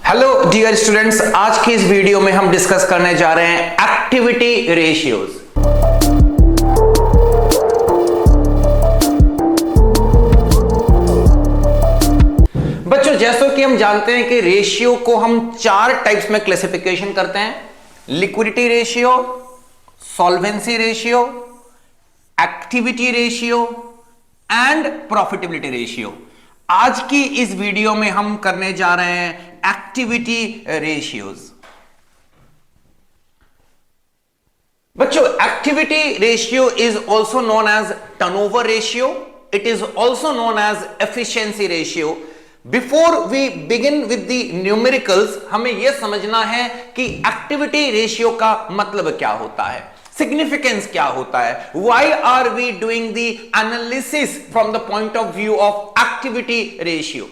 Hello dear students, आज की इस वीडियो में हम डिस्कस करने जा रहे हैं एक्टिविटी रेशियोज। बच्चों, जैसो कि हम जानते हैं कि रेशियो को हम चार टाइप्स में क्लासिफिकेशन करते हैं: liquidity ratio, solvency ratio, activity ratio and profitability ratio. आज की इस वीडियो में हम करने जा रहे हैं एक्टिविटी रेशियोज। बच्चों, activity ratio is also known as turnover ratio, it is also known as efficiency ratio. Before we begin with the numericals, हमें यह समझना है कि एक्टिविटी रेशियो का मतलब क्या होता है, सिग्निफिकेंस क्या होता है। Why are we doing the analysis from the point of view of activity ratio.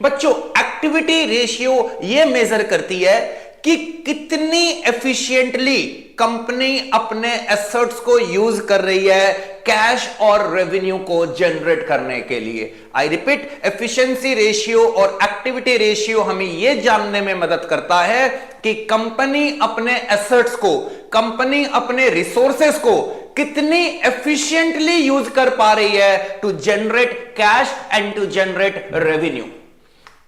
बच्चों, एक्टिविटी रेशियो यह मेजर करती है कि कितनी एफिशिएंटली कंपनी अपने एसेट्स को यूज कर रही है कैश और रेवेन्यू को जनरेट करने के लिए। आई रिपीट, एफिशिएंसी रेशियो और एक्टिविटी रेशियो हमें यह जानने में मदद करता है कि कंपनी अपने एसेट्स को, कंपनी अपने रिसोर्सेस को कितनी एफिशिएंटली यूज कर पा रही है to generate cash and to generate revenue.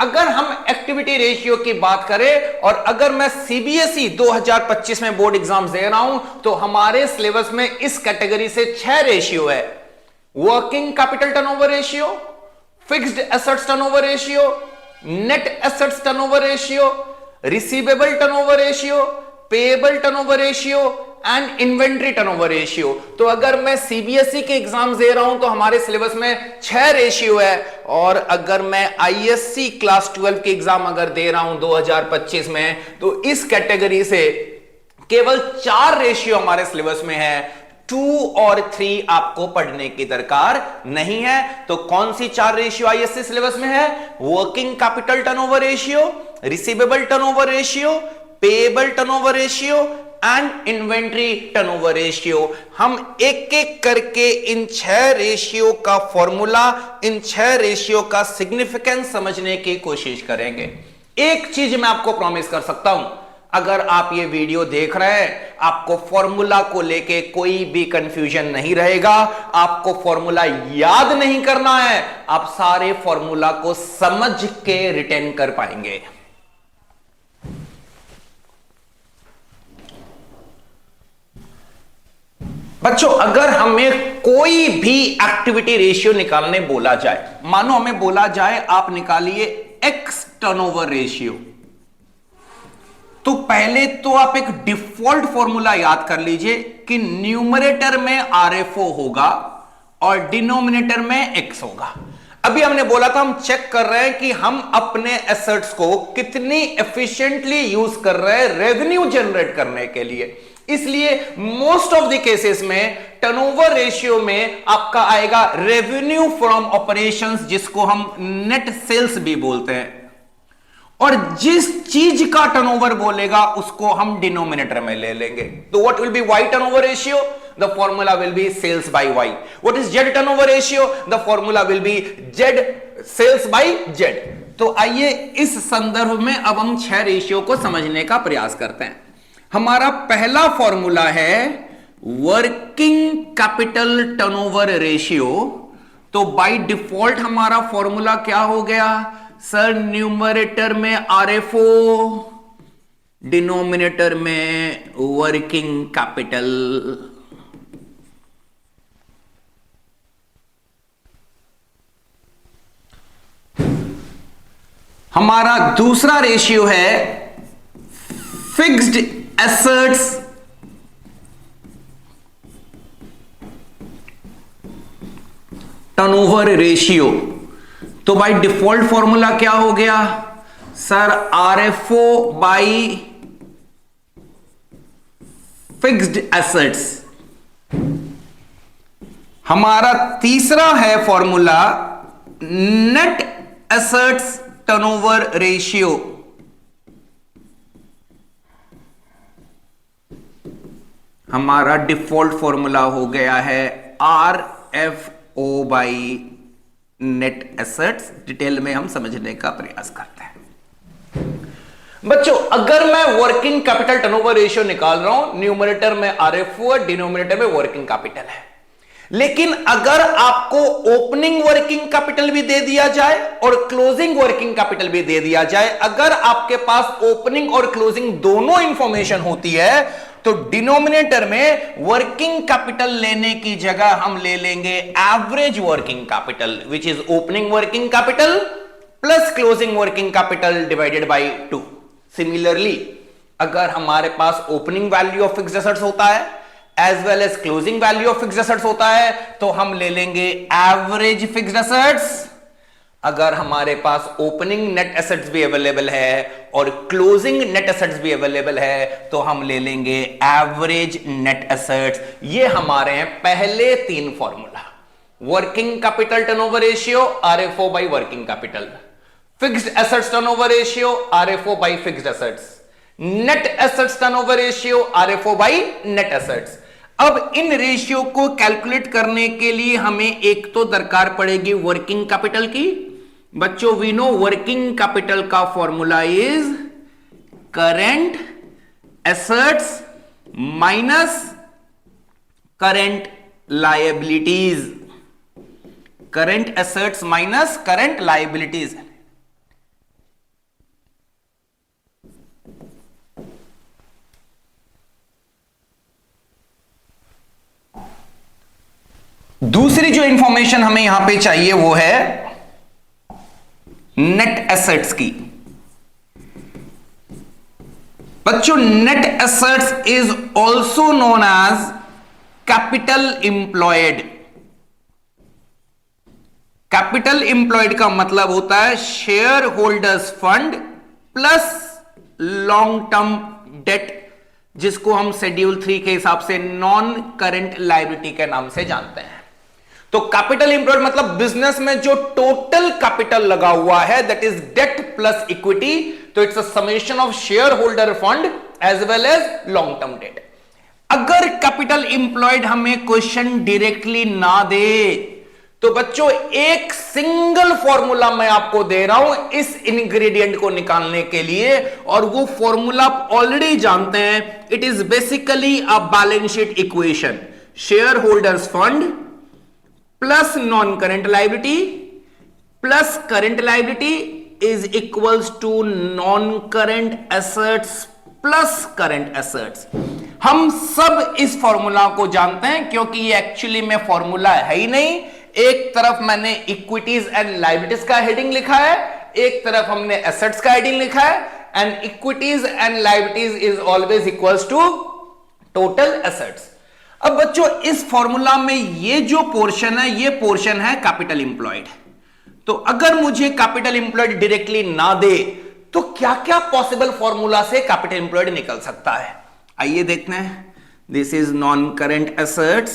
अगर हम एक्टिविटी रेशियो की बात करें और अगर मैं सीबीएसई 2025 में बोर्ड एग्जाम दे रहा हूं तो हमारे सिलेबस में इस कैटेगरी से 6 रेशियो है: working capital turnover ratio, fixed assets turnover ratio, net assets turnover ratio, receivable turnover ratio, payable turnover ratio and inventory turnover ratio. तो अगर मैं सीबीएसई के एग्जाम दे रहा हूं तो हमारे सिलेबस में 6 रेशियो है, और अगर मैं आईएससी क्लास 12 के एग्जाम अगर दे रहा हूं 2025 में तो इस कैटेगरी से केवल 4 रेशियो हमारे सिलेबस में है। 2 और 3 आपको पढ़ने की दरकार नहीं है। तो कौन सी 4 रेशियो आईएससी सिलेबस में है? Working capital turnover ratio, receivable turnover ratio, payable turnover ratio and inventory turnover ratio. हम एक एक करके इन 6 रेशियो का फॉर्मूला, इन 6 रेशियो का सिग्निफिकेंस समझने की कोशिश करेंगे। एक चीज मैं आपको प्रॉमिस कर सकता हूं, अगर आप ये वीडियो देख रहे हैं, आपको फॉर्मूला को लेके कोई भी कंफ्यूजन नहीं रहेगा। आपको फॉर्मूला याद नहीं करना है, आप सारे फॉर्मूला को समझ के रिटेन कर पाएंगे। बच्चों, अगर हमें कोई भी एक्टिविटी रेशियो निकालने बोला जाए, मानो हमें बोला जाए आप निकालिए एक्स टर्नओवर रेशियो, तो पहले तो आप एक डिफॉल्ट फॉर्मूला याद कर लीजिए कि न्यूमरेटर में आरएफओ होगा और डिनोमिनेटर में एक्स होगा। अभी हमने बोला था हम चेक कर रहे हैं कि हम अपने एसेट्स को कितनी एफिशिएंटली यूज कर रहे हैं रेवेन्यू जनरेट करने के लिए। इसलिए मोस्ट ऑफ द केसेस में टर्नओवर रेशियो में आपका आएगा रेवेन्यू फ्रॉम ऑपरेशंस, जिसको हम नेट सेल्स भी बोलते हैं, और जिस चीज का टर्नओवर बोलेगा उसको हम डिनोमिनेटर में ले लेंगे। तो what will be Y turnover ratio? The formula will be sales by Y. What is Z turnover ratio? The formula will be Z sales by Z. तो आइए इस संदर्भ में अब हम 6 रेशियो को समझने का प्रयास करते हैं। हमारा पहला फॉर्मूला है वर्किंग कैपिटल टर्नओवर रेशियो। तो बाय डिफॉल्ट हमारा फॉर्मूला क्या हो गया सर? न्यूमरेटर में आरएफओ, डिनोमिनेटर में वर्किंग कैपिटल। हमारा दूसरा रेशियो है फिक्स्ड एसेट्स टर्नओवर रेशियो। तो बाय डिफॉल्ट फॉर्मूला क्या हो गया sir? RFO by fixed assets. हमारा तीसरा है formula net assets turnover ratio. हमारा डिफॉल्ट फॉर्मूला हो गया है R F O by net assets. Detail में हम समझने का प्रयास करते हैं। बच्चों अगर मैं वर्किंग कैपिटल टर्नओवर रेशियो निकाल रहा हूं, न्यूमरेटर में आरएफओ है, डिनोमिनेटर में वर्किंग कैपिटल है, लेकिन अगर आपको ओपनिंग वर्किंग कैपिटल भी दे दिया जाए और क्लोजिंग वर्किंग कैपिटल भी दे दिया जाए, अगर आपके पास ओपनिंग और क्लोजिंग दोनों इंफॉर्मेशन होती है, तो डिनोमिनेटर में वर्किंग कैपिटल लेने की जगह हम ले लेंगे average working capital, which is opening working capital plus closing working capital divided by 2। Similarly अगर हमारे पास opening value of fixed assets होता है as well as closing value of fixed assets होता है, तो हम ले लेंगे एवरेज फिक्स्ड एसेट्स। अगर हमारे पास ओपनिंग नेट एसेट्स भी अवेलेबल है और क्लोजिंग नेट एसेट्स भी अवेलेबल है, तो हम ले लेंगे एवरेज नेट एसेट्स। ये हमारे हैं पहले 3 formula, working capital turnover ratio RFO by working capital, fixed assets turnover ratio RFO by fixed assets, net assets turnover ratio RFO by net assets. अब इन रेशियो को कैलकुलेट करने के लिए हमें एक तो दरकार पड़ेगी वर्किंग कैपिटल की। बच्चों वी नो वर्किंग कैपिटल का formula is current assets minus current liabilities, current assets minus current liabilities. दूसरी जो इंफॉर्मेशन हमें यहां पे चाहिए वो है नेट एसेट्स की। बच्चों net assets is also known as capital employed. Capital employed का मतलब होता है share holders fund plus long term debt, जिसको हम शेड्यूल 3 के हिसाब से नॉन करंट लायबिलिटी के नाम से जानते हैं। तो कैपिटल इंप्लॉयड मतलब बिजनेस में जो टोटल कैपिटल लगा हुआ है that is debt plus equity, तो it's a summation of share holder fund as well as long term debt. अगर कैपिटल इंप्लॉयड हमें क्वेश्चन डायरेक्टली ना दे, तो बच्चों एक सिंगल फॉर्मूला मैं आपको दे रहा हूं इस इंग्रेडिएंट को निकालने के लिए, और वो फॉर्मूला आप ऑलरेडी जानते हैं। It is basically a balance sheet equation, share holders fund plus non current liability plus current liability is equals to non current assets plus current assets. हम सब इस फॉर्मूला को जानते हैं क्योंकि ये एक्चुअली में फॉर्मूला है ही नहीं। एक तरफ मैंने इक्विटीज एंड लायबिलिटीज का हेडिंग लिखा है, एक तरफ हमने एसेट्स का हेडिंग लिखा है, and equities and liabilities is always equals to total assets. अब बच्चों इस फॉर्मूला में ये जो पोर्शन है ये पोर्शन है कैपिटल इंप्लॉयड। तो अगर मुझे कैपिटल इंप्लॉयड डायरेक्टली ना दे तो क्या क्या पॉसिबल फॉर्मूला से कैपिटल इंप्लॉयड निकल सकता है, आइए देखते हैं। This is non current assets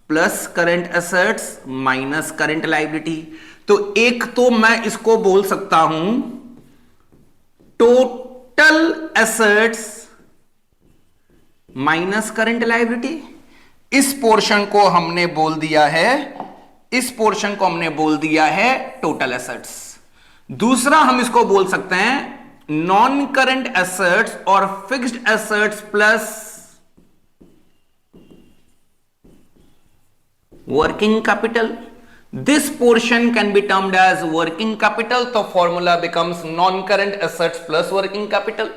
plus current assets minus current liability. तो एक तो मैं इसको बोल सकता हूं total assets minus current liability. इस पोर्शन को हमने बोल दिया है, इस पोर्शन को हमने बोल दिया है टोटल एसेट्स। दूसरा हम इसको बोल सकते हैं नॉन करंट एसेट्स और fixed assets plus working capital. This portion can be termed as working capital, तो formula becomes non current assets plus working capital.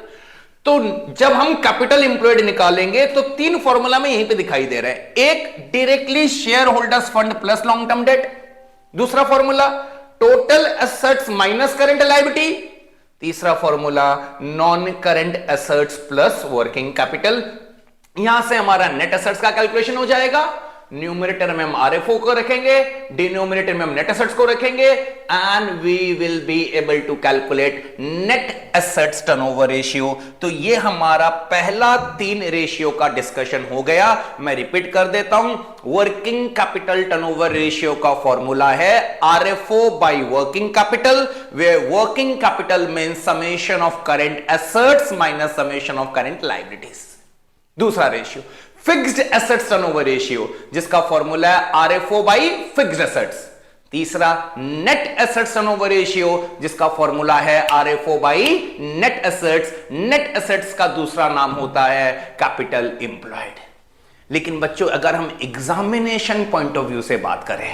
तो जब हम कैपिटल इंप्लॉयड निकालेंगे तो 3 फॉर्मूला में यहीं पे दिखाई दे रहा है। एक directly share holders fund plus long term debt, दूसरा formula total assets minus current liability, तीसरा formula non current assets plus working capital. यहां से हमारा नेट एसेट्स का कैलकुलेशन हो जाएगा। न्यूमरेटर में हम आरएफओ को रखेंगे, डिनोमिनेटर में हम नेट एसेट्स को रखेंगे, and we will be able to calculate net assets turnover ratio. तो ये हमारा पहला 3 रेशियो का डिस्कशन हो गया। मैं रिपीट कर देता हूं, वर्किंग कैपिटल टर्नओवर रेशियो का फॉर्मूला है RFO by working capital, where working capital means summation of current assets minus summation of current liabilities. दूसरा ratio fixed assets turnover ratio, जिसका फॉर्मूला है आरएफओ बाई फिक्स्ड एसेट्स। तीसरा net assets turnover ratio, जिसका formula है RFO by net assets. Net assets का दूसरा नाम होता है कैपिटल एम्प्लॉयड। लेकिन बच्चों अगर हम एग्जामिनेशन पॉइंट ऑफ व्यू से बात करें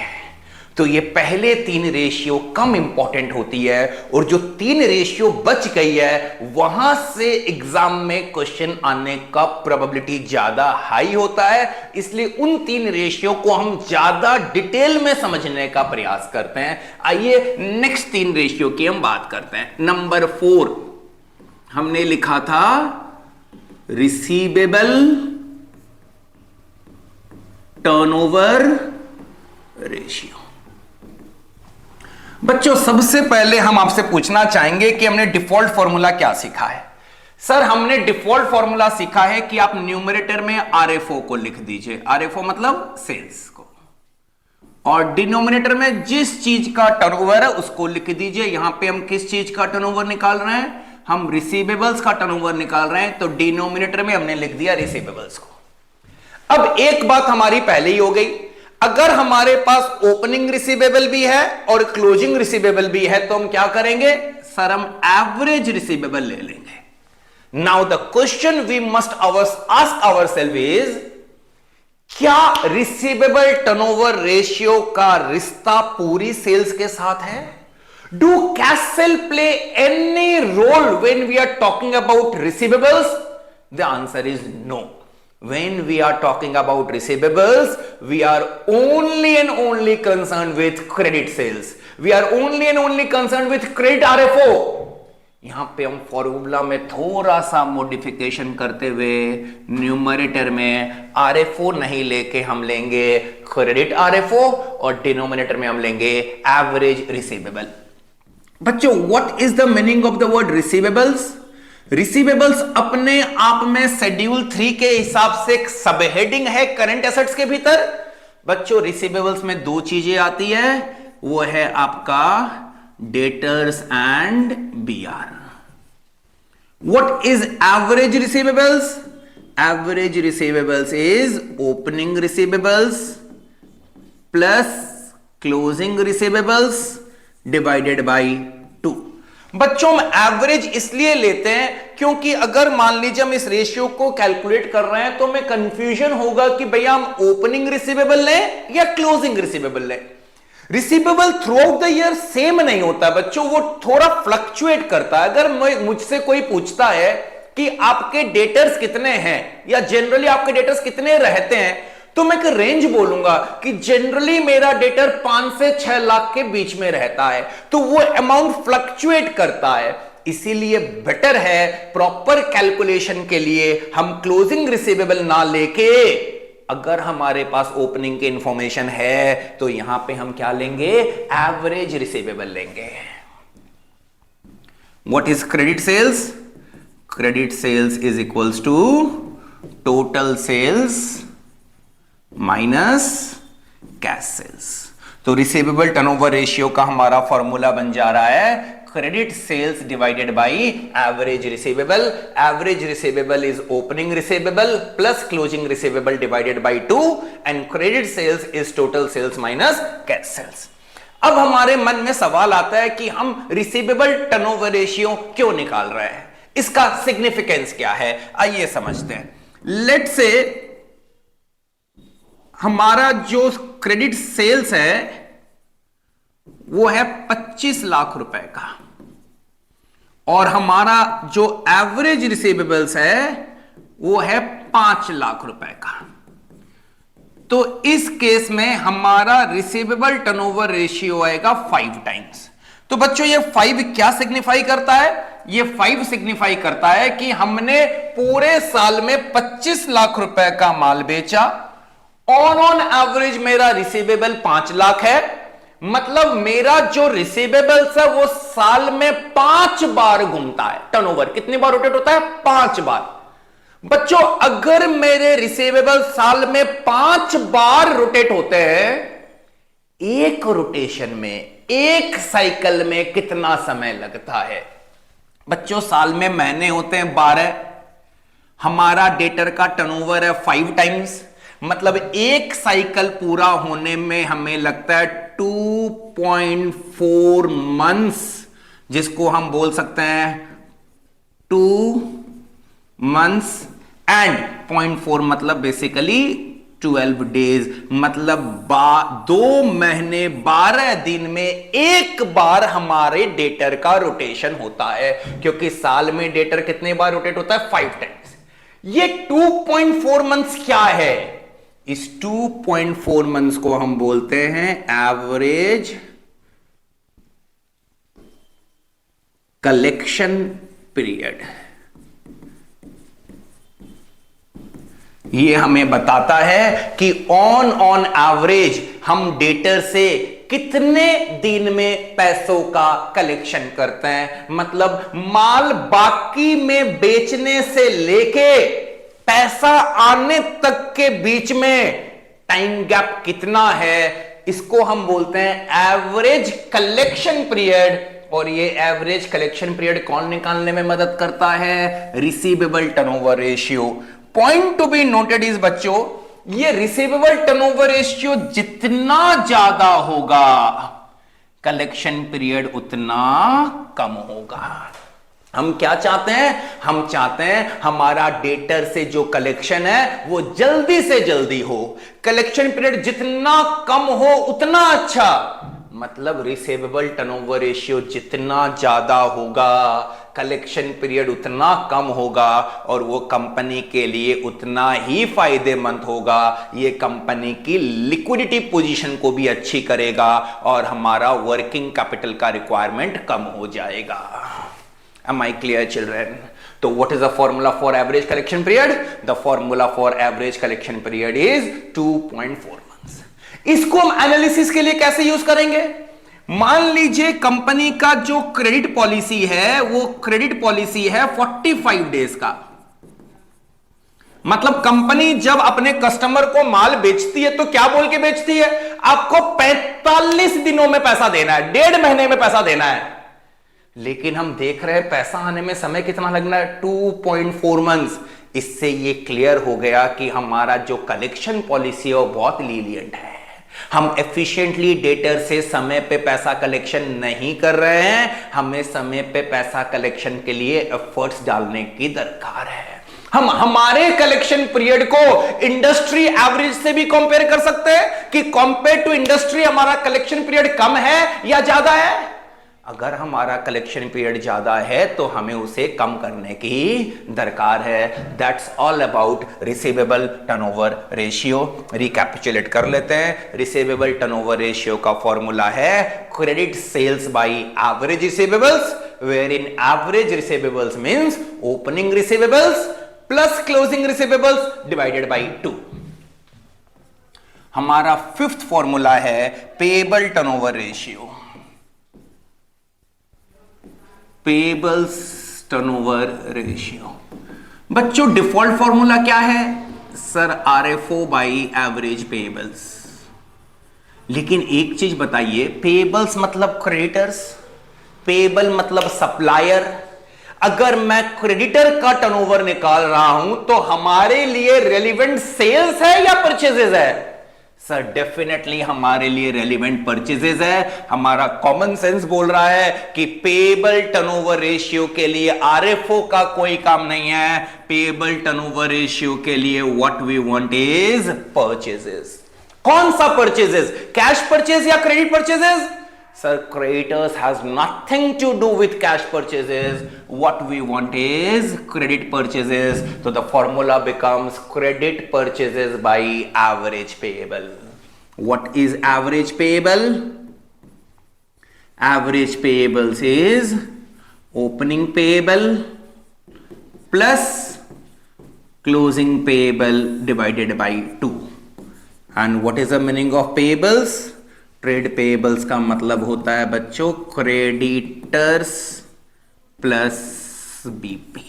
तो ये पहले 3 रेशियो कम इंपॉर्टेंट होती है, और जो 3 रेशियो बच गई है वहां से एग्जाम में क्वेश्चन आने का प्रोबेबिलिटी ज्यादा हाई होता है। इसलिए उन 3 रेशियो को हम ज्यादा डिटेल में समझने का प्रयास करते हैं। आइए नेक्स्ट 3 रेशियो की हम बात करते हैं। नंबर 4 हमने लिखा था रिसीवेबल टर्नओवर रेशियो। बच्चों सबसे पहले हम आपसे पूछना चाहेंगे कि हमने डिफॉल्ट फॉर्मूला क्या सीखा है। सर हमने डिफॉल्ट फॉर्मूला सीखा है कि आप न्यूमरेटर में आरएफओ को लिख दीजिए, आरएफओ मतलब सेल्स को, और डिनोमिनेटर में जिस चीज का टर्नओवर है उसको लिख दीजिए। यहां पे हम किस चीज का टर्नओवर निकाल रहे हैं, हम रिसीवेबल्स का टर्नओवर निकाल रहे हैं, तो डिनोमिनेटर में हमने लिख दिया रिसीवेबल्स को। अब एक बात हमारी पहले ही हो गई, अगर हमारे पास ओपनिंग रिसीवेबल भी है और क्लोजिंग रिसीवेबल भी है तो हम क्या करेंगे, सर हम एवरेज रिसीवेबल ले लेंगे। Now the question we must ask ourselves is, क्या रिसीवेबल टर्नओवर रेशियो का रिश्ता पूरी सेल्स के साथ है? Do cash sale play any role when we are talking about receivables? The answer is no. When we are talking about receivables, we are only and only concerned with credit sales. We are only and only concerned with credit RFO. यहां पे हम formula में थोड़ा सा modification करते हुए numerator में RFO नहीं लेके हम लेंगे क्रेडिट RFO, और डिनोमिनेटर में हम लेंगे एवरेज रिसीवेबल। बच्चों what is the meaning of the word receivables? Receivables अपने आप में शेड्यूल 3 के हिसाब से एक सब हेडिंग है करंट एसेट्स के भीतर। बच्चों रिसीवेबल्स में 2 चीजें आती है, वो है आपका debtors and BR. What is average receivables? Average receivables is opening receivables plus closing receivables divided by 2। बच्चों हम एवरेज इसलिए लेते हैं क्योंकि अगर मान लीजिए हम इस रेशियो को कैलकुलेट कर रहे हैं तो हमें कंफ्यूजन होगा कि भैया हम ओपनिंग रिसीवेबल लें या क्लोजिंग रिसीवेबल लें। Receivable through out the year same नहीं होता बच्चों, वो थोड़ा फ्लक्चुएट करता है। अगर मुझसे कोई पूछता है कि आपके डेटर्स कितने हैं या जनरली आपके डेटर्स कितने रहते हैं, तो मैं एक रेंज बोलूंगा कि जनरली मेरा डेटर 5 से 6 लाख के बीच में रहता है, तो वो अमाउंट फ्लक्चुएट करता है। इसीलिए बेटर है प्रॉपर कैलकुलेशन के लिए हम क्लोजिंग रिसीवेबल ना लेके, अगर हमारे पास ओपनिंग की इंफॉर्मेशन है तो यहां पे हम क्या लेंगे, एवरेज रिसीवेबल लेंगे। What is credit sales? Credit sales is equals to total sales minus cash sales. तो रिसीवेबल टर्नओवर रेशियो का हमारा फॉर्मूला बन जा रहा है credit sales divided by average receivable. Average receivable is opening receivable plus closing receivable divided by 2 and credit sales is total sales minus cash sales. अब हमारे मन में सवाल आता है कि हम रिसीवेबल टर्नओवर रेशियो क्यों निकाल रहे हैं, इसका सिग्निफिकेंस क्या है, आइए समझते हैं। लेट्स से हमारा जो क्रेडिट सेल्स है वो है 25 लाख रुपए का, और हमारा जो एवरेज रिसीवेबल्स है वो है 5 लाख रुपए का। तो इस केस में हमारा रिसीवेबल टर्नओवर रेशियो आएगा 5 टाइम्स। तो बच्चों ये 5 क्या सिग्निफाई करता है? ये 5 सिग्निफाई करता है कि हमने पूरे साल में 25 लाख रुपए का माल बेचा, ऑन एवरेज मेरा रिसीवेबल 5 लाख है, मतलब मेरा जो रिसीवेबल्स है वो साल में 5 बार घूमता है। टर्नओवर कितनी बार रोटेट होता है? 5 बार। बच्चों अगर मेरे रिसीवेबल साल में 5 बार रोटेट होते हैं, एक रोटेशन में, एक साइकिल में कितना समय लगता है? बच्चों साल में महीने होते हैं 12, हमारा डेटर का टर्नओवर है 5 टाइम्स, मतलब एक साइकिल पूरा होने में हमें लगता है 2 2.4 मंथ्स, जिसको हम बोल सकते हैं 2 मंथ्स एंड 0.4 मतलब बेसिकली 12 डेज, मतलब 2 महीने 12 दिन में एक बार हमारे डेटर का रोटेशन होता है, क्योंकि साल में डेटर कितने बार रोटेट होता है? 5 टाइम्स। ये 2.4 मंथ्स क्या है? इस 2.4 मंथ्स को हम बोलते हैं एवरेज कलेक्शन पीरियड। ये हमें बताता है कि ऑन एवरेज हम डेटर से कितने दिन में पैसों का कलेक्शन करते हैं, मतलब माल बाकी में बेचने से लेके पैसा आने तक के बीच में टाइम गैप कितना है, इसको हम बोलते हैं एवरेज कलेक्शन पीरियड। और ये एवरेज कलेक्शन पीरियड कौन निकालने में मदद करता है? Receivable turnover ratio. Point to be noted is बच्चों, ये रिसीवेबल टर्नओवर रेशियो जितना ज्यादा होगा कलेक्शन पीरियड उतना कम होगा। हम क्या चाहते हैं? हम चाहते हैं हमारा डेटर से जो कलेक्शन है वो जल्दी से जल्दी हो, कलेक्शन पीरियड जितना कम हो उतना अच्छा, मतलब रिसीवेबल टर्नओवर रेशियो जितना ज्यादा होगा कलेक्शन पीरियड उतना कम होगा, और वो कंपनी के लिए उतना ही फायदेमंद होगा। ये कंपनी की लिक्विडिटी पोजीशन को भी अच्छी करेगा और हमारा वर्किंग कैपिटल का रिक्वायरमेंट कम हो जाएगा। Am I clear, children? So what is the formula for average collection period? The formula for average collection period is 2.4 months. इसको हम एनालिसिस के लिए कैसे यूज करेंगे? मान लीजिए कंपनी का जो क्रेडिट पॉलिसी है वो क्रेडिट पॉलिसी है 45 डेज का, मतलब कंपनी जब अपने कस्टमर को माल बेचती है तो क्या बोल के बेचती है? आपको 45 दिनों में पैसा देना है, 1.5 महीने में पैसा देना है। लेकिन हम देख रहे हैं पैसा आने में समय कितना लगना है? 2.4 मंथ्स। इससे ये क्लियर हो गया कि हमारा जो कलेक्शन पॉलिसी है वो बहुत लीनिएंट है। हम एफिशिएंटली डेटर से समय पे पैसा कलेक्शन नहीं कर रहे हैं, हमें समय पे पैसा कलेक्शन के लिए एफर्ट्स डालने की दरकार है। हम हमारे कलेक्शन पीरियड को इंडस्ट्री एवरेज से भी कंपेयर कर सकते हैं कि कंपेयर टू इंडस्ट्री हमारा कलेक्शन पीरियड कम है या ज्यादा है। अगर हमारा कलेक्शन पीरियड ज्यादा है तो हमें उसे कम करने की दरकार है। That's all about receivable turnover ratio. Recapitulate कर लेते हैं। रिसीवेबल टर्नओवर रेशियो का फॉर्मूला है credit sales by average receivables, wherein average receivables means opening receivables plus closing receivables divided by 2। हमारा फिफ्थ फॉर्मूला है payable turnover ratio, payables turnover ratio. बच्चों default formula क्या है? Sir RFO by average payables. लेकिन एक चीज बताइए, payables मतलब क्रेडिटर्स, पेएबल मतलब सप्लायर। अगर मैं क्रेडिटर का टर्नओवर निकाल रहा हूं तो हमारे लिए रेलिवेंट सेल्स है या परचेजेस है? सर डेफिनेटली हमारे लिए रेलिवेंट परचेजेस है। हमारा कॉमन सेंस बोल रहा है कि पेएबल टर्नओवर रेशियो के लिए आरएफओ का कोई काम नहीं है। पेएबल टर्नओवर रेशियो के लिए what we want is purchases. कौन सा परचेजेस? कैश परचेज या credit purchases? Sir, creditors has nothing to do with cash purchases. What we want is credit purchases. So the formula becomes credit purchases by average payable. What is average payable? Average payables is opening payable plus closing payable divided by 2. And what is the meaning of payables? Trade payables का मतलब होता है बच्चों creditors plus BP.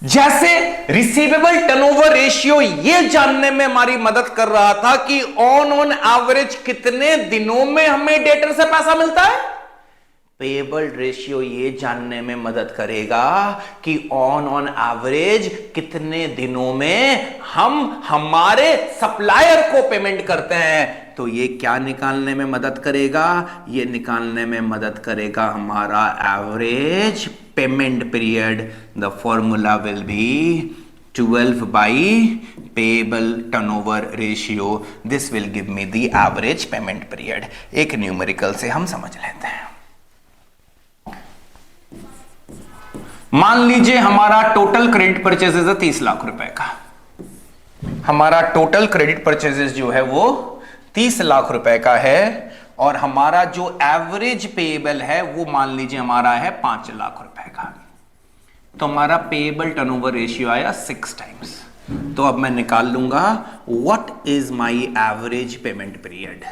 जैसे receivable turnover ratio ये जानने में हमारी मदद कर रहा था कि ऑन एवरेज कितने दिनों में हमें डेटर से पैसा मिलता है, पेएबल रेशियो ये जानने में मदद करेगा कि ऑन एवरेज कितने दिनों में हम हमारे सप्लायर को पेमेंट करते हैं। तो ये क्या निकालने में मदद करेगा? ये निकालने में मदद करेगा हमारा average payment period. The formula will B 12 by payable turnover ratio. This will give me the average payment period. एक न्यूमेरिकल से हम समझ लेते हैं. मान लीजिए हमारा टोटल क्रेडिट परचेजेस है 30 लाख रुपए का. हमारा टोटल क्रेडिट परचेजेस जो है वो 30 लाख रुपए का है और हमारा जो एवरेज पेएबल है वो मान लीजिए हमारा है 5 लाख रुपए का. तो हमारा पेएबल टर्नओवर रेशियो आया 6 टाइम्स. तो अब मैं निकाल लूंगा what is my average payment period.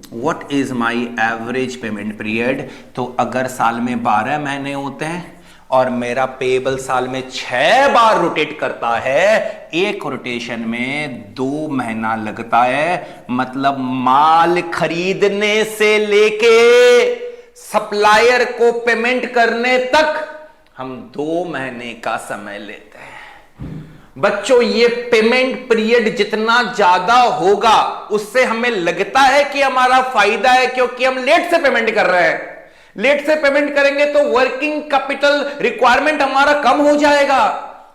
What is my average payment period. तो अगर साल में 12 महीने होते हैं और मेरा पेएबल साल में 6 बार रोटेट करता है, एक रोटेशन में 2 महीना लगता है. मतलब माल खरीदने से लेके सप्लायर को पेमेंट करने तक हम 2 महीने का समय लेते हैं. बच्चों ये पेमेंट पीरियड जितना ज्यादा होगा उससे हमें लगता है कि हमारा फायदा है, क्योंकि हम लेट से पेमेंट कर रहे हैं. लेट से पेमेंट करेंगे तो वर्किंग कैपिटल रिक्वायरमेंट हमारा कम हो जाएगा.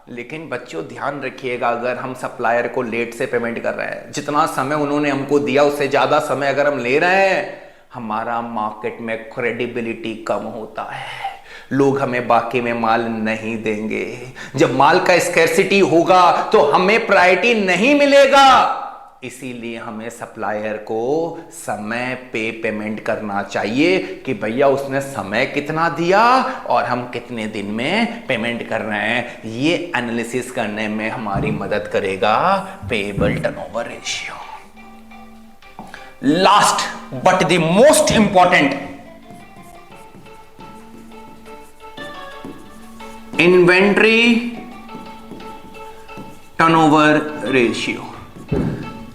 लेकिन बच्चों ध्यान रखिएगा, अगर हम सप्लायर को लेट से पेमेंट कर रहे हैं, जितना समय उन्होंने हमको दिया उससे ज्यादा समय अगर हम ले रहे हैं, हमारा मार्केट में क्रेडिबिलिटी कम होता है. लोग हमें बाकी में माल नहीं देंगे. जब माल का स्कैर्सिटी होगा तो हमें प्रायोरिटी नहीं मिलेगा. इसीलिए हमें सप्लायर को समय पे पेमेंट करना चाहिए कि भैया उसने समय कितना दिया और हम कितने दिन में पेमेंट कर रहे हैं. ये एनालिसिस करने में हमारी मदद करेगा payable turnover ratio. Last but the most important, inventory turnover ratio.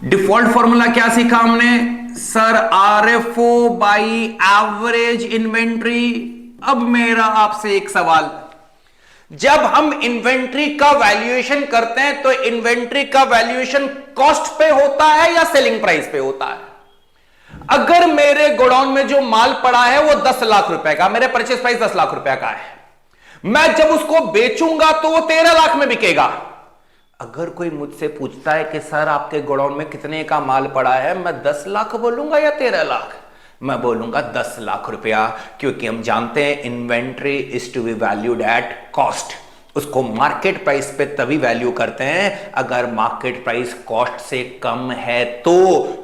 Default formula क्या सीखा हमने sir? RFO by average inventory. अब मेरा आपसे एक सवाल, जब हम इन्वेंट्री का वैल्यूएशन करते हैं तो इन्वेंट्री का वैल्यूएशन कॉस्ट पे होता है या सेलिंग प्राइस पे होता है? अगर मेरे गोडाउन में जो माल पड़ा है वो 10 लाख रुपए का, मेरे परचेस प्राइस 10 लाख रुपए का है, मैं जब उसको बेचूंगा तो वो 13 लाख में बिकेगा. अगर कोई मुझसे पूछता है कि सर आपके गोडाउन में कितने का माल पड़ा है, मैं 10 लाख बोलूंगा या 13 लाख? मैं बोलूंगा 10 लाख रुपया, क्योंकि हम जानते हैं inventory is to be valued at cost. उसको मार्केट प्राइस पे तभी वैल्यू करते हैं अगर मार्केट प्राइस कॉस्ट से कम है तो,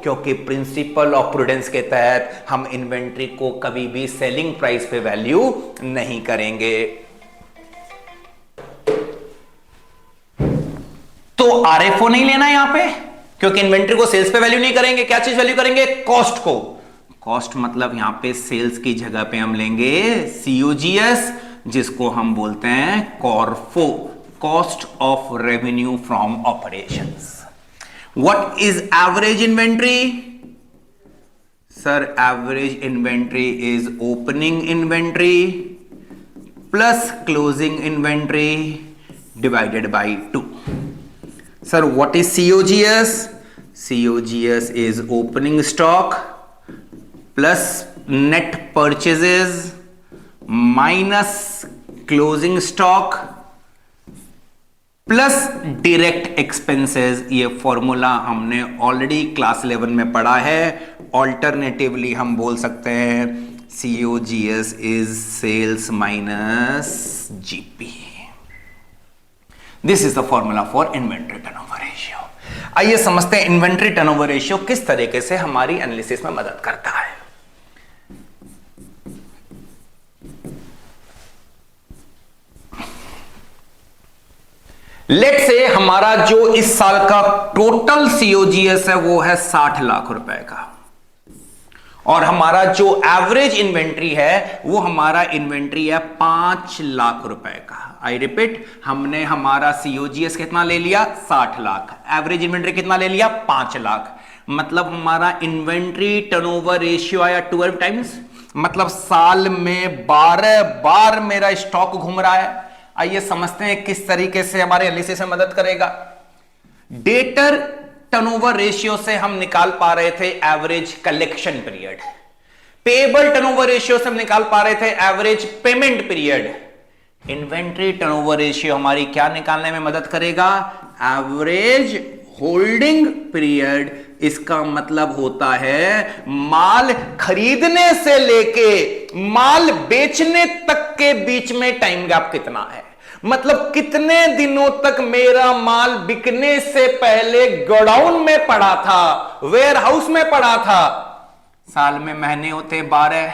क्योंकि प्रिंसिपल ऑफ प्रूडेंस के तहत हम इन्वेंट्री को कभी भी सेलिंग प्राइस पे वैल्यू नहीं करेंगे. तो आरएफओ नहीं लेना यहां पे, क्योंकि इन्वेंट्री को सेल्स पे वैल्यू नहीं करेंगे. क्या चीज वैल्यू करेंगे? कॉस्ट को. कॉस्ट मतलब यहां पे सेल्स की जगह पे हम लेंगे सीओजीएस, जिसको हम बोलते हैं CORFO, cost of revenue from operations. What is average inventory? Sir average inventory is opening inventory plus closing inventory divided by 2. Sir, what is COGS? COGS is opening stock plus net purchases minus closing stock plus direct expenses. ये formula हमने already class 11 में पढ़ा है. Alternatively हम बोल सकते हैं COGS is sales minus GP. This is the formula for inventory turnover ratio. आइए समझते हैं इन्वेंट्री टर्नओवर रेशियो किस तरीके से हमारी एनालिसिस में मदद करता है. लेट से हमारा जो इस साल का टोटल सीओजीएस है वो है 60 लाख रुपए का, और हमारा जो एवरेज इन्वेंट्री है वो हमारा इन्वेंट्री है 5 लाख रुपए का. आई रिपीट, हमने हमारा सीओजीएस कितना ले लिया? 60 लाख. एवरेज इन्वेंट्री कितना ले लिया? 5 लाख. मतलब हमारा इन्वेंट्री टर्नओवर रेशियो आया 12 टाइम्स. मतलब साल में 12 बार मेरा स्टॉक घूम रहा है. आइए समझते हैं किस तरीके से हमारे एनालिसिस में मदद करेगा. डेटर टर्नओवर रेशियो से हम निकाल पा रहे थे average collection period, payable turnover ratio से हम निकाल पा रहे थे average payment period, inventory turnover ratio हमारी क्या निकालने में मदद करेगा, एवरेज होल्डिंग पीरियड। इसका मतलब होता है माल खरीदने से लेके माल बेचने तक के बीच में टाइम गैप कितना है, मतलब कितने दिनों तक मेरा माल बिकने से पहले गोडाउन में पड़ा था, वेयर हाउस में पड़ा था। साल में महीने होते 12,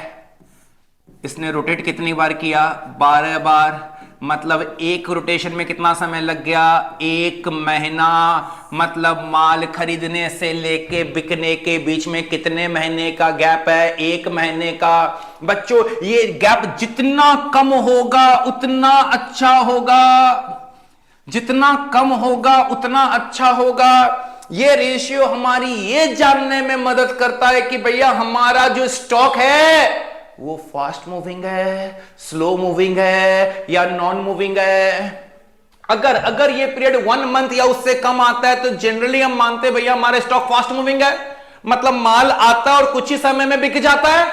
इसने रोटेट कितनी बार किया, 12 बार, मतलब एक रोटेशन में कितना समय लग गया, 1 महीना। मतलब माल खरीदने से लेके बिकने के बीच में कितने महीने का गैप है, 1 महीने का। बच्चों ये गैप जितना कम होगा उतना अच्छा होगा, जितना कम होगा उतना अच्छा होगा। ये रेशियो हमारी ये जानने में मदद करता है कि भैया हमारा जो स्टॉक है वो फास्ट मूविंग है, स्लो मूविंग है या नॉन मूविंग है। अगर ये पीरियड 1 मंथ या उससे कम आता है तो जनरली हम मानते हैं भैया हमारे स्टॉक फास्ट मूविंग है, मतलब माल आता है और कुछ ही समय में बिक जाता है।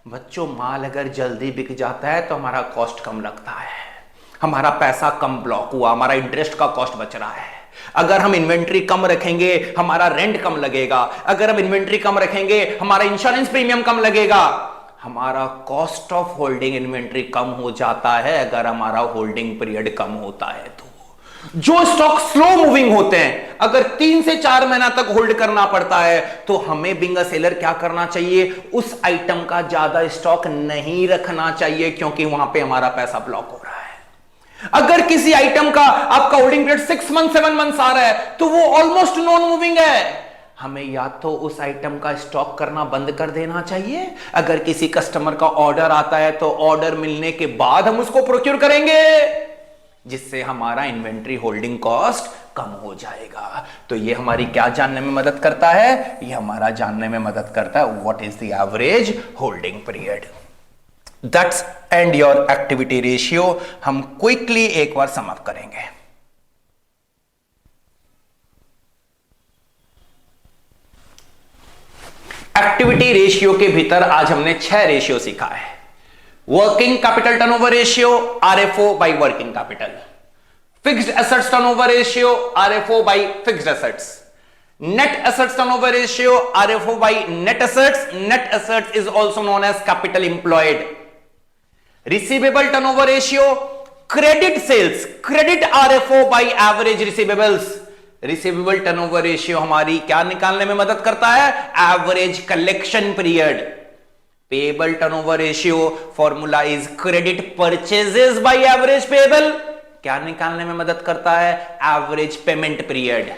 बच्चों माल अगर जल्दी बिक जाता है तो हमारा कॉस्ट कम लगता है, हमारा पैसा कम ब्लॉक हुआ, हमारा इंटरेस्ट का कॉस्ट बच रहा है। अगर हम इन्वेंट्री कम रखेंगे हमारा रेंट कम लगेगा, अगर हम इन्वेंट्री कम रखेंगे हमारा इंश्योरेंस प्रीमियम कम लगेगा, हमारा कॉस्ट ऑफ होल्डिंग इन्वेंट्री कम हो जाता है अगर हमारा होल्डिंग पीरियड कम होता है तो। जो स्टॉक स्लो मूविंग होते हैं अगर 3 से 4 महीना तक होल्ड करना पड़ता है तो हमें बीइंग अ सेलर क्या करना चाहिए, उस आइटम का ज्यादा स्टॉक नहीं रखना चाहिए क्योंकि वहां पे हमारा पैसा ब्लॉक हो रहा है। अगर किसी आइटम का आपका होल्डिंग पीरियड 6 मंथ 7 मंथ आ रहा है तो वो ऑलमोस्ट नॉन मूविंग है, हमें या तो उस आइटम का स्टॉक करना बंद कर देना चाहिए। अगर किसी कस्टमर का ऑर्डर आता है तो ऑर्डर मिलने के बाद हम उसको प्रोक्योर करेंगे, जिससे हमारा इन्वेंट्री होल्डिंग कॉस्ट कम हो जाएगा। तो ये हमारी क्या जानने में मदद करता है, ये हमारा जानने में मदद करता है what is the average holding period. That's and your activity ratio. हम क्विकली एक बार सम अप करेंगे। एक्टिविटी रेशियो के भीतर आज हमने 6 रेशियो सीखा है। Working capital turnover ratio, RFO by working capital. Fixed assets turnover ratio, RFO by fixed assets. Net assets turnover ratio, RFO by net assets. Net assets is also known as capital employed. Receivable turnover ratio, credit sales, credit RFO by average receivables. Receivable turnover ratio हमारी क्या निकालने में मदद करता है, average collection period. Payable turnover ratio formula is credit purchases by average payable, क्या निकालने में मदद करता है, average payment period.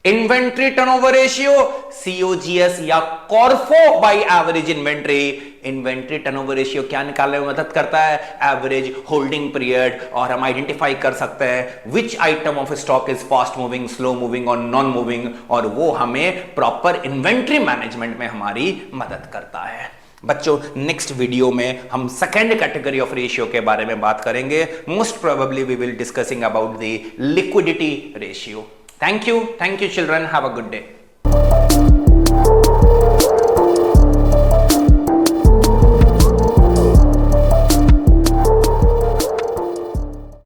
Inventory turnover ratio, COGS या CORFO by average inventory. Inventory turnover ratio क्या निकालने में मदद करता है, एवरेज होल्डिंग पीरियड। और हम आइडेंटिफाई कर सकते हैं विच item of stock is fast moving, slow moving और नॉन मूविंग, और वो हमें प्रॉपर इन्वेंट्री मैनेजमेंट में हमारी मदद करता है। बच्चों नेक्स्ट वीडियो में हम सेकेंड कैटेगरी ऑफ रेशियो के बारे में बात करेंगे। Most probably we will discussing about the liquidity ratio. Thank you children, have a good day.